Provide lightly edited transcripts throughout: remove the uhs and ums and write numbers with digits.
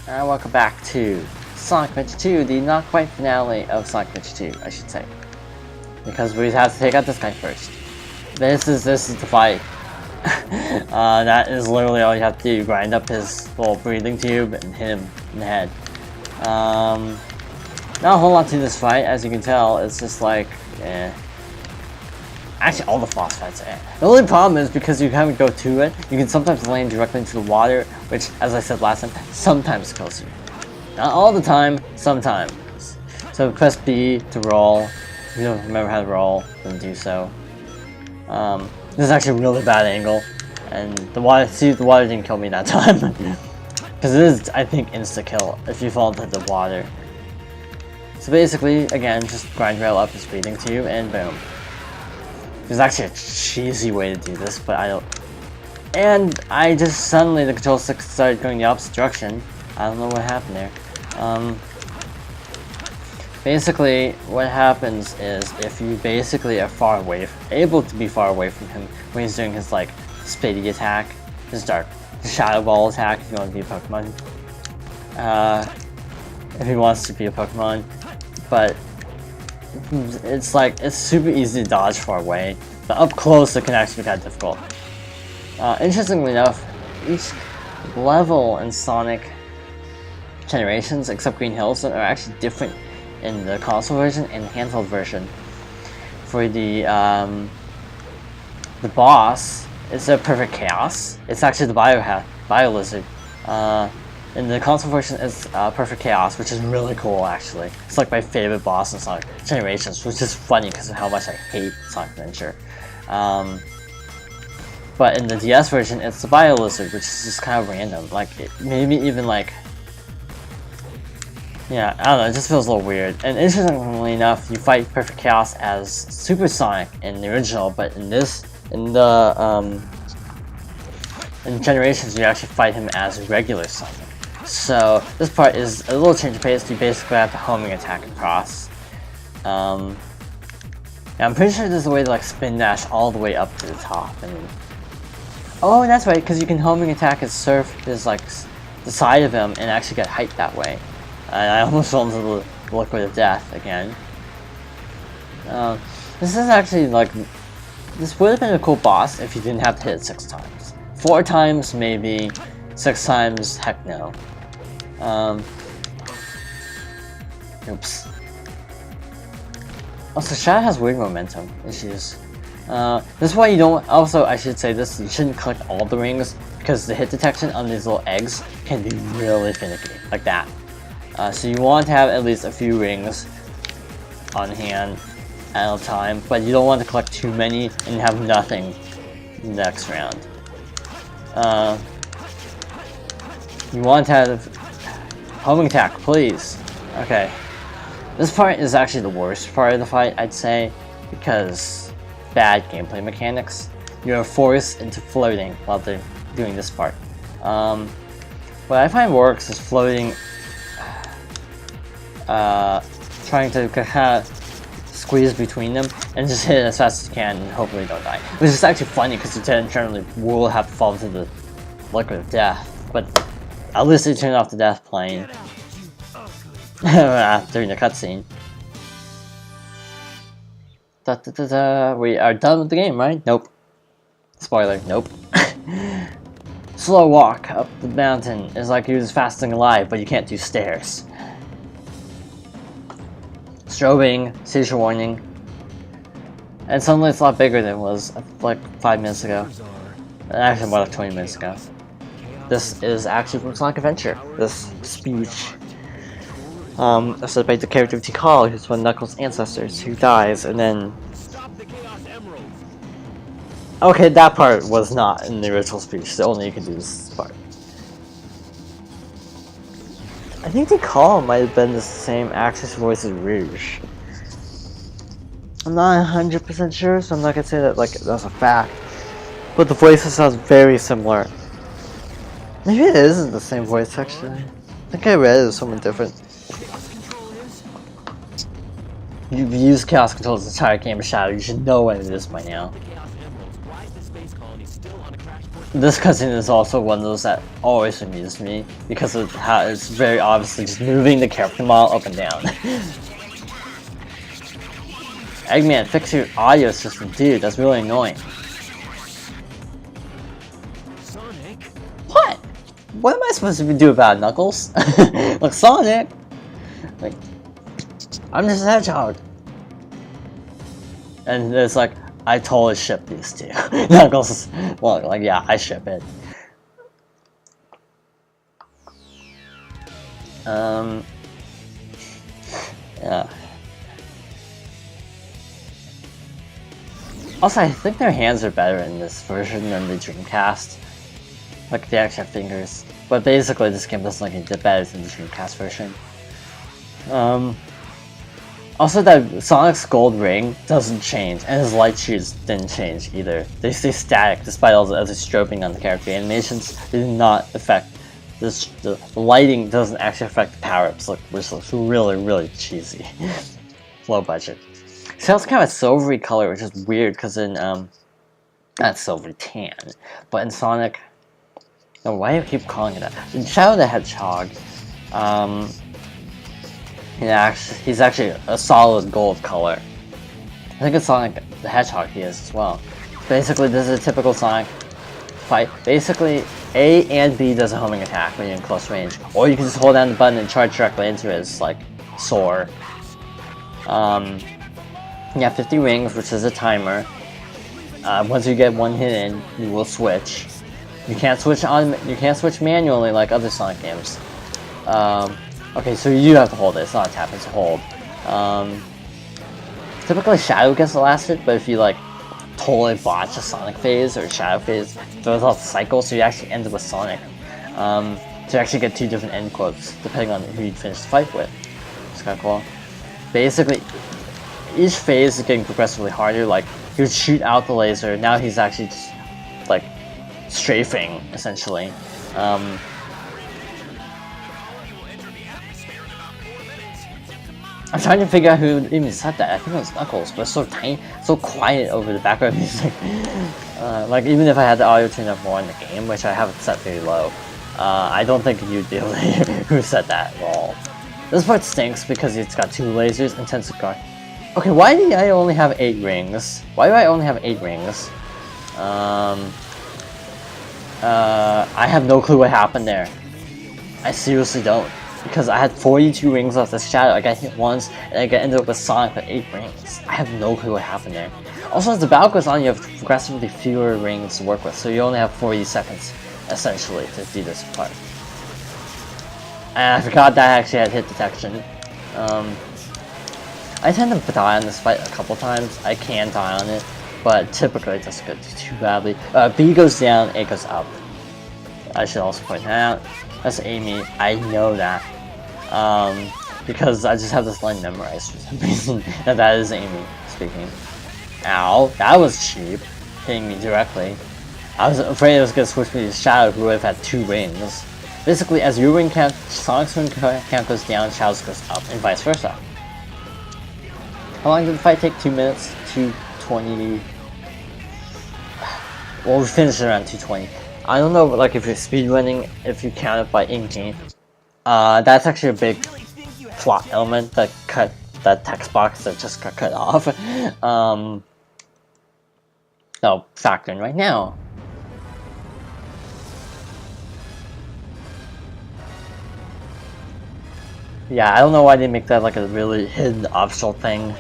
And welcome back to Sonic Adventure 2, the not quite finale of Sonic Adventure 2, I should say. Because we have to take out this guy first. This is the fight. That is literally all you have to do. Grind up his little breathing tube and hit him in the head. Not a whole lot to this fight, as you can tell. It's just like, eh. Actually, all the boss fights are. The only problem is because you kind of go to it, you can sometimes land directly into the water, which, as I said last time, sometimes kills you. Not all the time, sometimes. So press B to roll. If you don't remember how to roll, then do so. This is actually a really bad angle, and the water didn't kill me that time. Because it is, I think, insta-kill if you fall into the water. So basically, again, just grind rail up his breathing tube, and boom. There's actually a cheesy way to do this, but I don't. And I just suddenly the control stick started going the opposite direction. I don't know what happened there. Basically, what happens is if you basically are able to be far away from him when he's doing his like Spady attack, his Shadow Ball attack. If you want to be a Pokemon, if he wants to be a Pokemon, but. It's super easy to dodge far away, but up close it can actually be kind of difficult. Interestingly enough, each level in Sonic Generations, except Green Hills, are actually different in the console version and the handheld version. For the boss, it's a Perfect Chaos. It's actually the Bio Lizard. In the console version, it's Perfect Chaos, which is really cool, actually. It's like my favorite boss in Sonic Generations, which is funny because of how much I hate Sonic Adventure. But in the DS version, it's the Bio Lizard, which is just kind of random. Like, maybe even like... Yeah, I don't know, it just feels a little weird. And interestingly enough, you fight Perfect Chaos as Super Sonic in the original, but in Generations, you actually fight him as regular Sonic. So this part is a little change of pace. You basically have to homing attack across. I'm pretty sure there's a way to like spin dash all the way up to the top. Oh, that's right, because you can homing attack his like the side of him and actually get height that way. And I almost fell into the liquid of death again. This is actually like this would have been a cool boss if you didn't have to hit it 6 times. 4 times maybe, 6 times heck no. Oops. Also, Shadow has weird momentum issues. This is why you don't. Also, I should say this: you shouldn't collect all the rings because the hit detection on these little eggs can be really finicky, like that. So you want to have at least a few rings on hand at a time, but you don't want to collect too many and have nothing next round. You want to have homing attack, please. Okay. This part is actually the worst part of the fight, I'd say, because bad gameplay mechanics. You're forced into floating while they're doing this part. What I find works is floating, trying to kind of squeeze between them and just hit it as fast as you can and hopefully don't die. Which is actually funny because you generally will have to fall into the liquid of death, but at least they turned off the death plane during the cutscene. We are done with the game, right? Nope. Spoiler, nope. Slow walk up the mountain is like you're just fasting alive, but you can't do stairs. Strobing, seizure warning. And suddenly it's a lot bigger than it was like 5 minutes ago. Actually, more like 20 minutes ago. This is actually from Sonic Adventure. This speech. Said by the character of Tikal, who's one of Knuckles' ancestors, who dies, and then... Okay, that part was not in the original speech, so only you can do this part. I think Tikal might have been the same actress who voices Rouge. I'm not 100% sure, so I'm not gonna say that like that's a fact. But the voices sound very similar. Maybe it isn't the same voice actually. I think I read it as someone different. You've used Chaos Control's entire game of Shadow, you should know what it is by now. This cutscene is also one of those that always amused me because of how it's very obviously just moving the character model up and down. Eggman, fix your audio system, dude. That's really annoying. Sonic? What? What am I supposed to do about it, Knuckles? Like Sonic. Like, I'm just a hedgehog. And it's like, I totally ship these two. Knuckles, well, like, yeah, I ship it. Yeah. Also, I think their hands are better in this version than the Dreamcast. Like, they actually have fingers. But basically, this game doesn't look any better than the Dreamcast version. Also, that Sonic's gold ring doesn't change, and his light shoes didn't change either. They stay static despite all the other strobing on the character. Animations do not affect this. The lighting doesn't actually affect the power-ups, which looks really, really cheesy. Low budget. So it's kind of a silvery color, which is weird because in not silvery tan, but in Sonic. No, why do I keep calling it that? In Shadow the Hedgehog, he's actually a solid gold color. I think it's Sonic the Hedgehog he is as well. Basically, this is a typical Sonic fight. Basically, A and B does a homing attack when you're in close range, or you can just hold down the button and charge directly into his like sword. You have 50 rings, which is a timer. Once you get one hit in, you will switch. You can't switch manually like other Sonic games. Okay, so you have to hold it. It's not a tap, it's a hold. Typically Shadow gets the last hit, but if you like totally botch a Sonic phase or a Shadow phase, it throws off the cycle, so you actually end up with Sonic. So you actually get two different end quotes depending on who you finish the fight with. It's kind of cool. Basically, each phase is getting progressively harder. Like, he would shoot out the laser, now he's actually just like strafing essentially. I'm trying to figure out who even said that. I think it was Knuckles, but it's so tiny, so quiet over the background music. Like, even if I had the audio turned up more in the game, which I have it set very low, I don't think you'd be able to hear who said that at all. This part stinks because it's got two lasers, intensive guard. Okay, why do I only have 8 rings? Why do I only have 8 rings? I have no clue what happened there. I seriously don't. Because I had 42 rings off the Shadow, I got hit once, and I ended up with Sonic with 8 rings. I have no clue what happened there. Also, as the battle goes on, you have progressively fewer rings to work with, so you only have 40 seconds, essentially, to do this part. And I forgot that I actually had hit detection. I tend to die on this fight a couple times. I can die on it, but typically it doesn't go too badly. B goes down, A goes up. I should also point that out. That's Amy. I know that. Because I just have this line memorized for some reason. That is Amy speaking. Ow, that was cheap. Hitting me directly. I was afraid it was going to switch me to Shadow, who would have had 2 rings. Basically, as your ring count, Sonic's ring count goes down, Shadow's goes up, and vice versa. How long did the fight take? 2 minutes? 2:20. Well, we finished around 2:20. I don't know, like, if you're speedrunning, if you count it by in-game. That's actually a big plot element that text box that just got cut off. I'll factor in right now. Yeah, I don't know why they make that like a really hidden optional thing.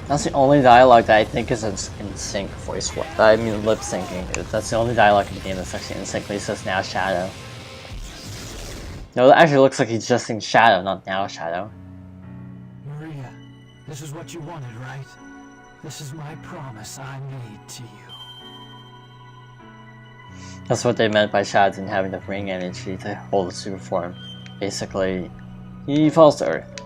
That's the only dialogue that I think is in sync voice. I mean lip syncing. That's the only dialogue in the game that's actually in sync. He says now Shadow. No, it actually looks like he's just saying Shadow, not now Shadow. Maria, this is what you wanted, right? This is my promise I made to you. That's what they meant by Shadow didn't have enough ring energy to hold a super form. Basically, he falls to Earth.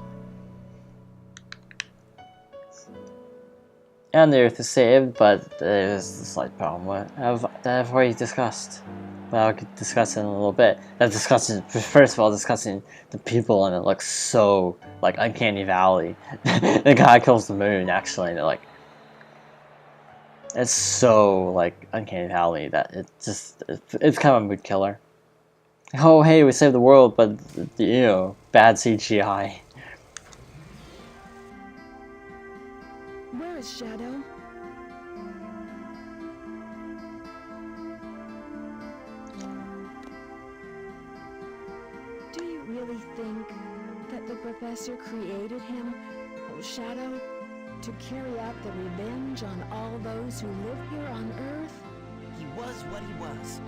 and the Earth is saved, but there's a slight problem that I've already discussed. Well, I could discuss it in a little bit. First of all, discussing the people, and it looks so like Uncanny Valley. The guy kills the moon, actually, and it's so like Uncanny Valley that it's kind of a mood killer. Oh hey, we saved the world, but bad CGI. Where is Shadow? Do you really think that the professor created him, Shadow, to carry out the revenge on all those who live here on Earth? He was what he was,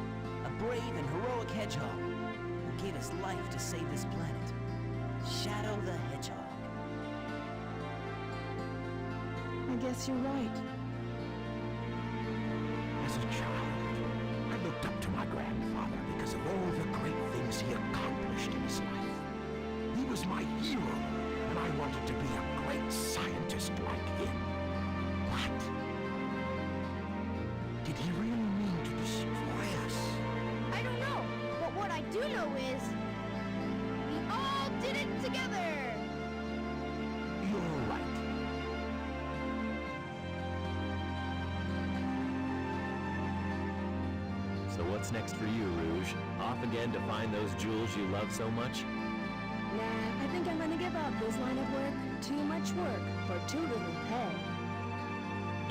a brave and heroic hedgehog who gave his life to save this planet. Shadow the Hedgehog. I guess you're right. As a child, I looked up to my grandfather because of all the great things he accomplished in his life. He was my hero, and I wanted to be a great scientist like him. What? Did he really mean to destroy us? I don't know, but what I do know is we all did it together. You're right. So what's next for you, Rouge? Off again to find those jewels you love so much? Nah, I think I'm gonna give up this line of work. Too much work for too little pay.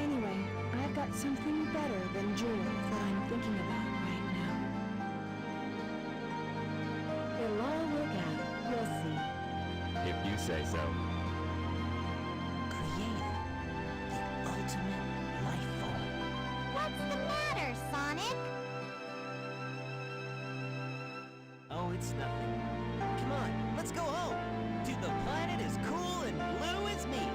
Anyway, I've got something better than jewels that I'm thinking about right now. It'll all work out. You'll see. If you say so. Created the ultimate life form. What's the matter, Sonic? Oh, it's nothing. Come on, let's go home. To the planet as cool and blue as me.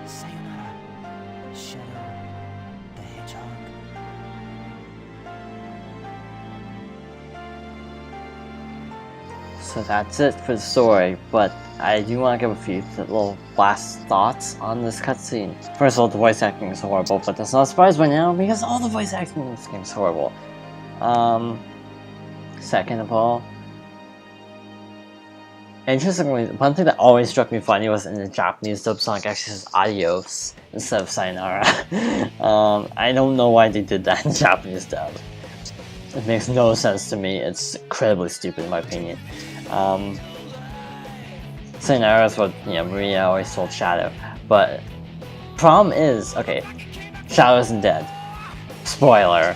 Sayonara, Shadow the Hedgehog. So that's it for the story, but I do want to give a few little last thoughts on this cutscene. First of all, the voice acting is horrible, but that's not a surprise by now because all the voice acting in this game is horrible. Second of all, interestingly, one thing that always struck me funny was in the Japanese dub, Sonic actually says adios instead of sayonara. I don't know why they did that in Japanese dub. It makes no sense to me. It's incredibly stupid in my opinion. Sayonara is what Maria always told Shadow, but problem is, okay, Shadow isn't dead. Spoiler.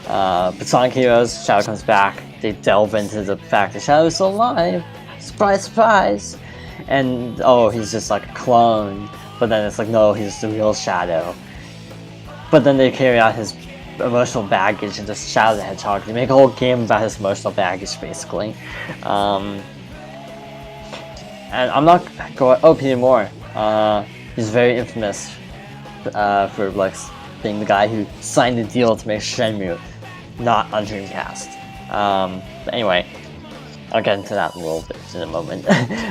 But Sonic Heroes, Shadow comes back. They delve into the fact that Shadow is still alive. Surprise, surprise! And oh, he's just like a clone. But then it's like, no, he's the real Shadow. But then they carry out his emotional baggage into Shadow the Hedgehog. They make a whole game about his emotional baggage, basically. And I'm not going OP anymore. He's very infamous for like being the guy who signed the deal to make Shenmue not on Dreamcast. But anyway, I'll get into that a little bit in a moment.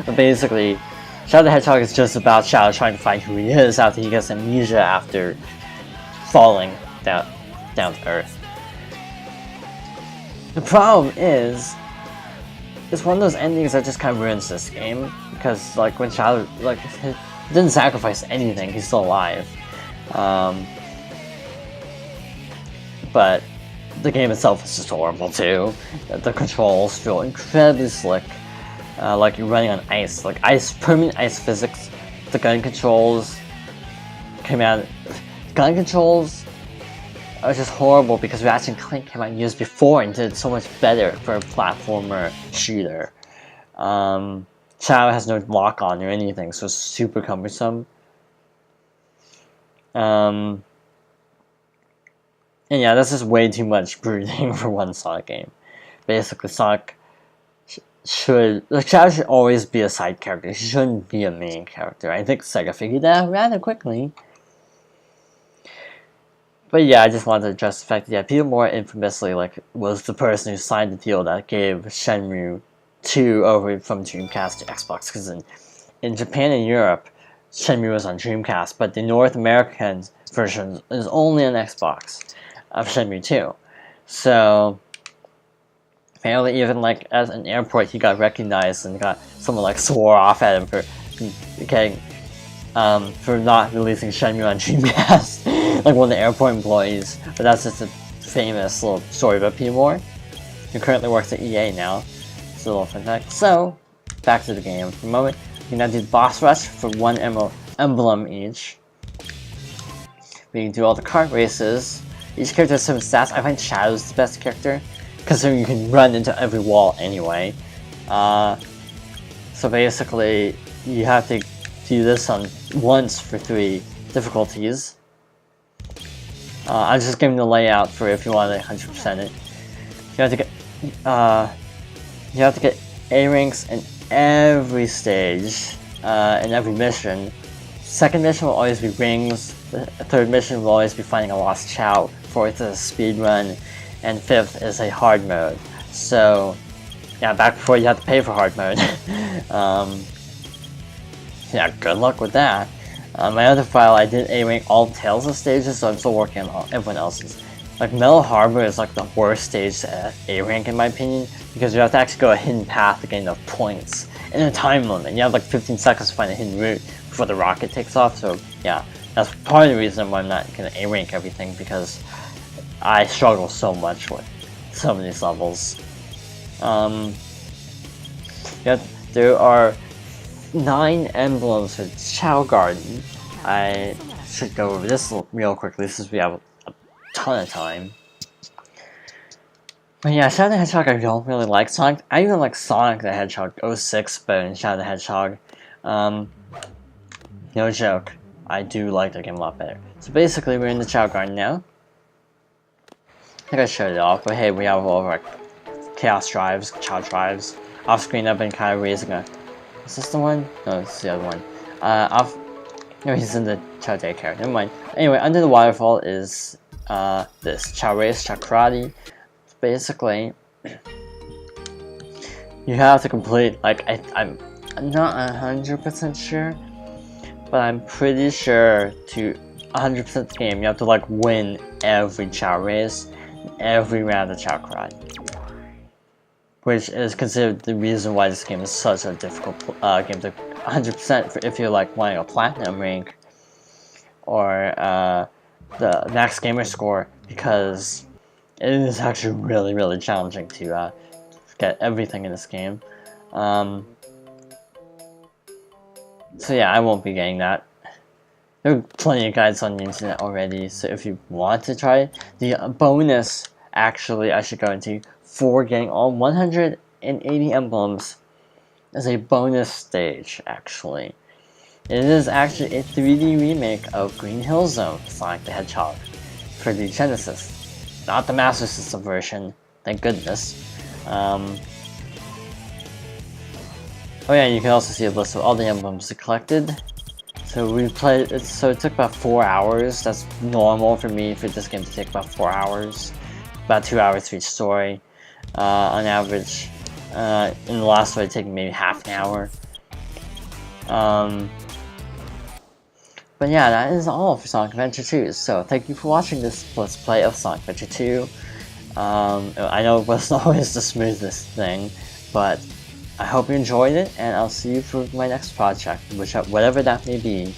But basically, Shadow the Hedgehog is just about Shadow trying to find who he is after he gets amnesia after falling down to Earth. The problem is, it's one of those endings that just kind of ruins this game, because like when Shadow he didn't sacrifice anything, he's still alive. But the game itself is just horrible too. The controls feel incredibly slick, like you're running on ice, like permanent ice physics. The gun controls are just horrible because Ratchet & Clank came out years before and did so much better for a platformer shooter. Shadow has no lock on or anything, so it's super cumbersome. And yeah, that's just way too much brooding for one Sonic game. Basically, Sonic Shadow should always be a side character. He shouldn't be a main character. I think Sega figured that out rather quickly. But yeah, I just wanted to address the fact that Peter Moore infamously was the person who signed the deal that gave Shenmue 2 over from Dreamcast to Xbox, because in Japan and Europe, Shenmue was on Dreamcast, but the North American version is only on Xbox of Shenmue 2. So apparently, even like at an airport, he got recognized and got someone like swore off at him for getting for not releasing Shenmue on Dreamcast, like one of the airport employees. But that's just a famous little story about Peter Moore, who currently works at EA now. It's a little fun fact. So back to the game for a moment. You can now do the boss rush for 1 emblem each. We can do all the kart races. Each character has some stats. I find Shadow's the best character, considering you can run into every wall anyway. So basically, you have to do this on once for 3 difficulties. I'm just giving the layout for if you want to 100% it. You have to get A ranks in every stage, in every mission. Second mission will always be rings. The third mission will always be finding a lost Chow. Fourth is a speed run, and fifth is a hard mode. So, yeah, back before you had to pay for hard mode. Yeah, good luck with that. My other file, I did A-rank all Tales of stages, so I'm still working on everyone else's. Like, Metal Harbor is like the worst stage to A-rank in my opinion, because you have to actually go a hidden path to get enough points, and a time limit. You have like 15 seconds to find a hidden route before the rocket takes off, so yeah, that's part of the reason why I'm not gonna A-rank everything, because I struggle so much with some of these levels. Yeah, there are 9 emblems for Chow Garden. I should go over this real quickly since we have a ton of time. But yeah, Shadow the Hedgehog I don't really like. Sonic, I even like Sonic the Hedgehog 06 better than Shadow the Hedgehog. No joke, I do like the game a lot better. So basically, we're in the Chow Garden now. I think I showed it off, but hey, we have all of our Chaos Drives, Chow Drives. Off screen, I've been kind of raising a... Is this the one? No, it's the other one. No, he's in the Chow Daycare. Never mind. Anyway, under the waterfall is this Chow Race, Chow Karate. Basically, you have to complete, like, I'm not 100% sure, but I'm pretty sure to 100% the game, you have to, like, win every Chow Race, every round of Chow Karate. Which is considered the reason why this game is such a difficult game to 100% if you're like wanting a platinum rank or the max gamer score, because it is actually really challenging to get everything in this game. So yeah, I won't be getting that. There are plenty of guides on the internet already, so if you want to try it, the bonus actually I should go into for getting all 180 emblems as a bonus stage, actually. It is actually a 3D remake of Green Hill Zone, Sonic the Hedgehog, for the Genesis. Not the Master System version, thank goodness. Oh yeah, you can also see a list of all the emblems collected. So we played it, so it took about 4 hours. That's normal for me for this game to take about 4 hours. About 2 hours for each story. On average, in the last story, taking maybe half an hour. But yeah, that is all for Sonic Adventure 2. So thank you for watching this Let's Play of Sonic Adventure 2. I know it wasn't always the smoothest thing, but I hope you enjoyed it, and I'll see you for my next project, whatever that may be.